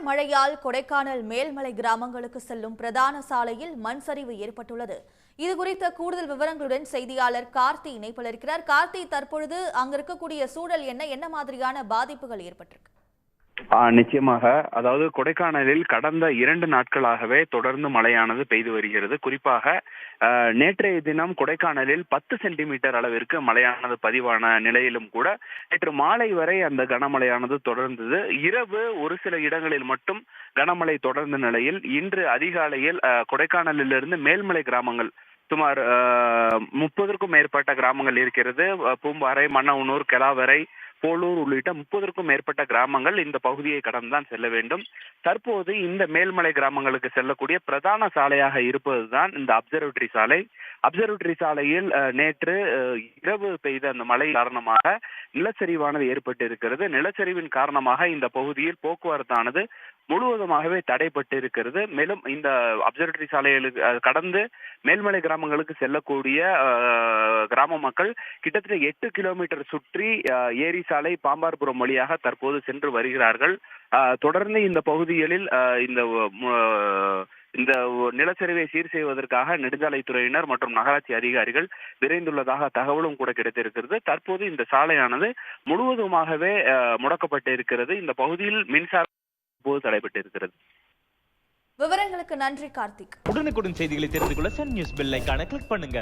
தொடர் மழையால் கொடைக்கானல் மேல்மலை கிராமங்களுக்கு செல்லும் பிரதான சாலையில் மண் சரிவு ஏற்பட்டுள்ளது. இதுகுறித்த கூடுதல் விவரங்களுடன் செய்தியாளர் கார்த்தி இணைப்பில் இருக்கிறார். கார்த்தி, தற்பொழுது அங்க இருக்கக்கூடிய சூழல் என்ன மாதிரியான பாதிப்புகள் ஏற்பட்டிருக்கு? நிச்சயமாக. அதாவது கொடைக்கானலில் கடந்த 2 நாட்களாகவே தொடர்ந்து மழையானது பெய்து வருகிறது. குறிப்பாக நேற்றைய தினம் கொடைக்கானலில் 10 சென்டிமீட்டர் அளவிற்கு மழையானது பதிவான நிலையிலும் கூட நேற்று மாலை வரை அந்த கனமழையானது தொடர்ந்தது. இரவு ஒரு சில இடங்களில் மட்டும் கனமழை தொடர்ந்த நிலையில் இன்று அதிகாலையில் கொடைக்கானலிலிருந்து மேல்மலை கிராமங்கள் சுமார் 30க்கும் மேற்பட்ட கிராமங்கள் இருக்கிறது. பூம்பாறை, மன்னவனூர், கெலாவரை, போலூர் உள்ளிட்ட 30க்கும் மேற்பட்ட கிராமங்கள் இந்த பகுதியை கடந்துதான் செல்ல வேண்டும். தற்போது இந்த மேல்மலை கிராமங்களுக்கு செல்லக்கூடிய பிரதான சாலையாக இருப்பதுதான் இந்த அப்சர்வேட்டரி சாலை. அப்சர்வேட்டரி சாலையில் நேற்று இரவு பெய்த அந்த மழை காரணமாக நிலச்சரிவானது ஏற்பட்டு இருக்கிறது. நிலச்சரிவின் காரணமாக இந்த பகுதியில் போக்குவரத்தானது முழுவதுமாகவே தடைப்பட்டு இருக்கிறது. மேலும் இந்த அப்சர்வேட்டரி சாலைகளுக்கு கடந்து மேல்மலை கிராமங்களுக்கு செல்லக்கூடிய கிராம மக்கள் கிட்டத்தட்ட 8 கிலோமீட்டர் சுற்றி ஏரி சாலை, பாம்பார்புரம் வழியாக தற்போது சென்று வருகிறார்கள். தொடர்ந்து இந்த பகுதிகளில் இந்த நிலச்சரிவை சீர் செய்வதற்காக நெடுஞ்சாலைத்துறையினர் மற்றும் நகராட்சி அதிகாரிகள் விரைந்துள்ளதாக தகவலும் கூட கிடைத்திருக்கிறது. தற்போது இந்த சாலையானது முழுவதுமாகவே முடக்கப்பட்டு இருக்கிறது. இந்த பகுதியில் மின்சாரம் போது தடைபட்டு இருக்கிறது. விவரங்களுக்கு நன்றி கார்த்திக். உடனுக்குடன் செய்திகளை தெரிந்து கொள்ள சன் நியூஸ் பெல் ஐகானை கிளிக் பண்ணுங்க.